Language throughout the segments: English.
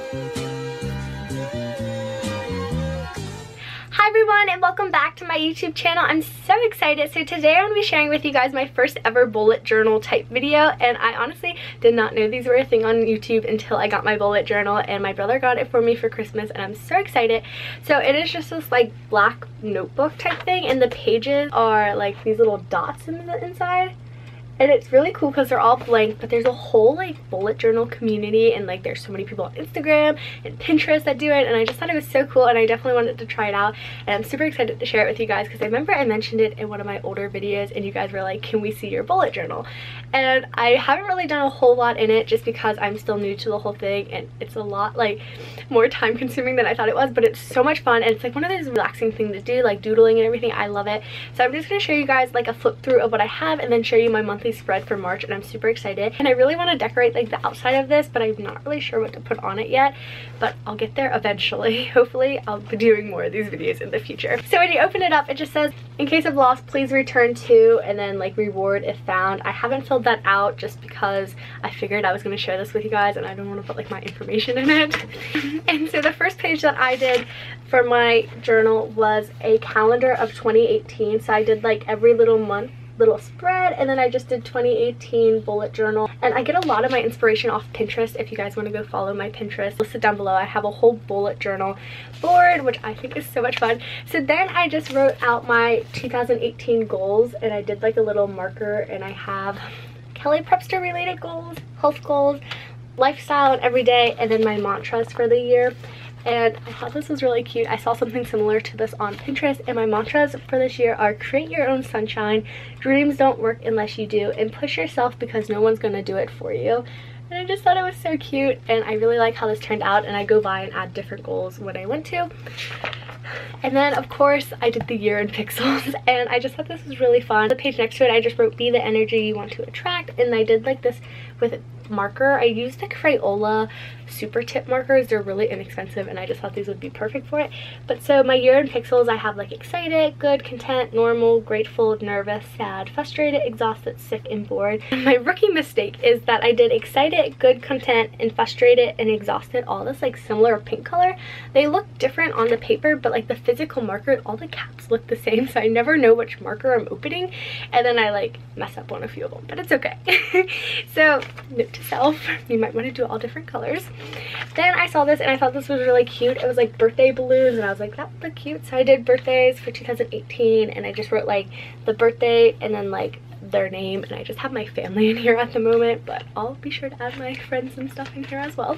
Hi everyone, and welcome back to my YouTube channel. I'm so excited. So today I'm going to be sharing with you guys my first ever bullet journal type video, and I honestly did not know these were a thing on YouTube until I got my bullet journal, and my brother got it for me for Christmas, and I'm so excited. So it is just this like black notebook type thing, and the pages are like these little dots in the inside. And it's really cool because they're all blank, but there's a whole like bullet journal community, and like there's so many people on Instagram and Pinterest that do it, and I just thought it was so cool, and I definitely wanted to try it out, and I'm super excited to share it with you guys because I remember I mentioned it in one of my older videos and you guys were like, can we see your bullet journal? And I haven't really done a whole lot in it just because I'm still new to the whole thing, and it's a lot like more time consuming than I thought it was, but it's so much fun, and it's like one of those relaxing things to do, like doodling and everything. I love it. So I'm just going to show you guys like a flip through of what I have and then show you my monthly spread for March, and I'm super excited. And I really want to decorate like the outside of this, but I'm not really sure what to put on it yet, but I'll get there eventually. Hopefully I'll be doing more of these videos in the future. So when you open it up, it just says, in case of loss, please return to, and then like reward if found. I haven't filled that out just because I figured I was going to share this with you guys and I don't want to put like my information in it. And so the first page that I did for my journal was a calendar of 2018. So I did like every little month little spread, and then I just did 2018 bullet journal, and I get a lot of my inspiration off Pinterest. If you guys want to go follow my Pinterest, listed down below. I have a whole bullet journal board, which I think is so much fun. So then I just wrote out my 2018 goals, and I did like a little marker, and I have Kellyprepster related goals, health goals, lifestyle and everyday, and then my mantras for the year. And I thought this was really cute. I saw something similar to this on Pinterest, and my mantras for this year are create your own sunshine, dreams don't work unless you do, and push yourself because no one's gonna do it for you. And I just thought it was so cute, and I really like how this turned out, and I go by and add different goals when I want to. And then of course I did the year in pixels, and I just thought this was really fun. The page next to it I just wrote be the energy you want to attract, and I did like this with marker. I used the Crayola super tip markers. They're really inexpensive, and I just thought these would be perfect for it. But so my year in pixels, I have like excited, good, content, normal, grateful, nervous, sad, frustrated, exhausted, sick, and bored. And my rookie mistake is that I did excited, good, content, and frustrated and exhausted, all this like similar pink color. They look different on the paper, but like the physical marker, all the caps look the same, so I never know which marker I'm opening, and then I like mess up on a few of them, but it's okay. So note to self, you might want to do all different colors. Then I saw this and I thought this was really cute. It was like birthday balloons, and I was like, that would look cute. So I did birthdays for 2018, and I just wrote like the birthday and then like their name, and I just have my family in here at the moment, but I'll be sure to add my friends and stuff in here as well.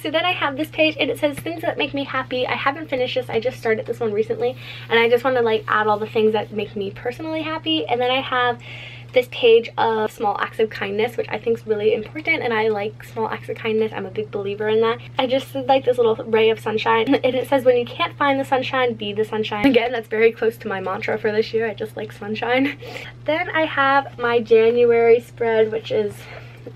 So then I have this page, and it says things that make me happy. I haven't finished this, I just started this one recently, and I just want to like add all the things that make me personally happy. And then I have this page of small acts of kindness, which I think is really important, and I like small acts of kindness. I'm a big believer in that. I just did like this little ray of sunshine, and it says when you can't find the sunshine, be the sunshine. Again, that's very close to my mantra for this year. I just like sunshine. Then I have my January spread, which is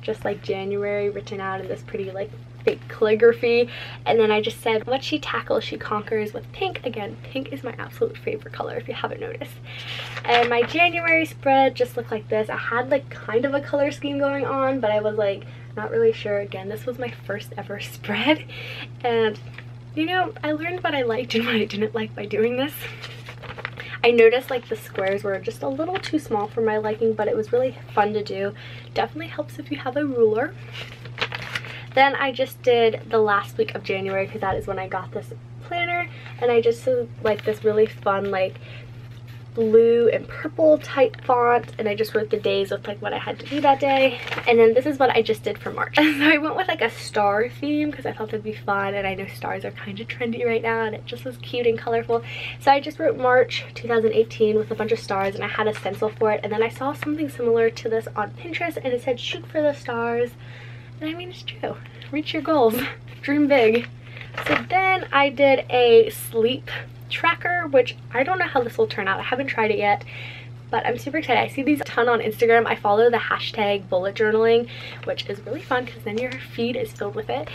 just like January written out in this pretty like fake calligraphy, and then I just said what she tackles she conquers with pink. Again, pink is my absolute favorite color if you haven't noticed. And my January spread just looked like this. I had like kind of a color scheme going on, but I was like not really sure. Again, this was my first ever spread, and you know, I learned what I liked and what I didn't like by doing this. I noticed like the squares were just a little too small for my liking, but it was really fun to do. Definitely helps if you have a ruler. Then I just did the last week of January because that is when I got this planner, and I just did like this really fun like blue and purple type font, and I just wrote the days with like what I had to do that day. And then this is what I just did for March. So I went with like a star theme because I thought that'd be fun, and I know stars are kind of trendy right now, and it just was cute and colorful. So I just wrote March 2018 with a bunch of stars, and I had a stencil for it. And then I saw something similar to this on Pinterest, and it said shoot for the stars. And I mean, it's true. Reach your goals. Dream big. So then I did a sleep tracker, which I don't know how this will turn out. I haven't tried it yet, but I'm super excited. I see these a ton on Instagram. I follow the hashtag bullet journaling, which is really fun because then your feed is filled with it.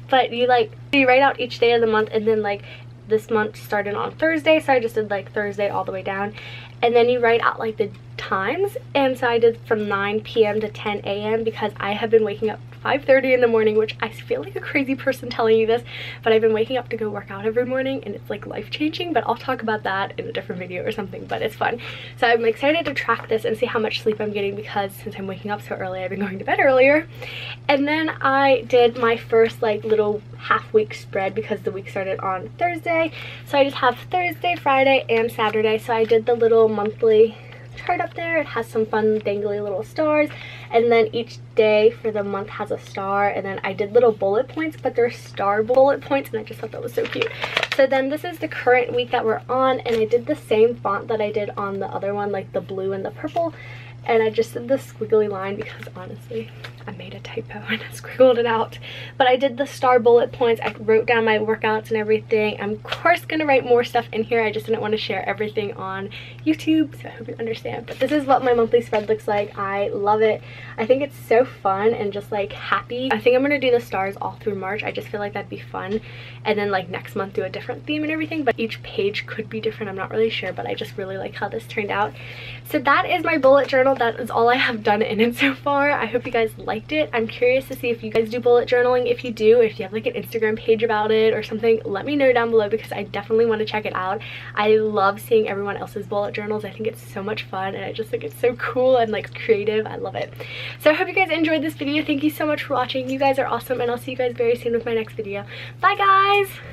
But you write out each day of the month, and then like this month started on Thursday, so I just did like Thursday all the way down, and then you write out like the times. And so I did from 9 p.m. to 10 a.m. because I have been waking up 5:30 in the morning, which I feel like a crazy person telling you this, but I've been waking up to go work out every morning and it's like life-changing, but I'll talk about that in a different video or something, but it's fun. So I'm excited to track this and see how much sleep I'm getting, because since I'm waking up so early, I've been going to bed earlier. And then I did my first like little half-week spread because the week started on Thursday. So I just have Thursday, Friday, and Saturday. So I did the little monthly chart up there. It has some fun dangly little stars, and then each day for the month has a star, and then I did little bullet points, but they're star bullet points, and I just thought that was so cute. So then this is the current week that we're on, and I did the same font that I did on the other one, like the blue and the purple, and I just did the squiggly line because honestly I made a typo and I squiggled it out. But I did the star bullet points. I wrote down my workouts and everything. I'm of course gonna write more stuff in here. I just didn't want to share everything on YouTube, so I hope you understand. But this is what my monthly spread looks like. I love it. I think it's so fun and just like happy. I think I'm gonna do the stars all through March. I just feel like that'd be fun, and then like next month do a different theme and everything, but each page could be different. I'm not really sure, but I just really like how this turned out. So that is my bullet journal. That is all I have done in it so far. I hope you guys liked it. I'm curious to see if you guys do bullet journaling. If you do, if you have like an Instagram page about it or something, let me know down below, because I definitely want to check it out. I love seeing everyone else's bullet journals. I think it's so much fun, and I just think it's so cool and like creative. I love it. So I hope you guys enjoyed this video. Thank you so much for watching. You guys are awesome, and I'll see you guys very soon with my next video. Bye guys!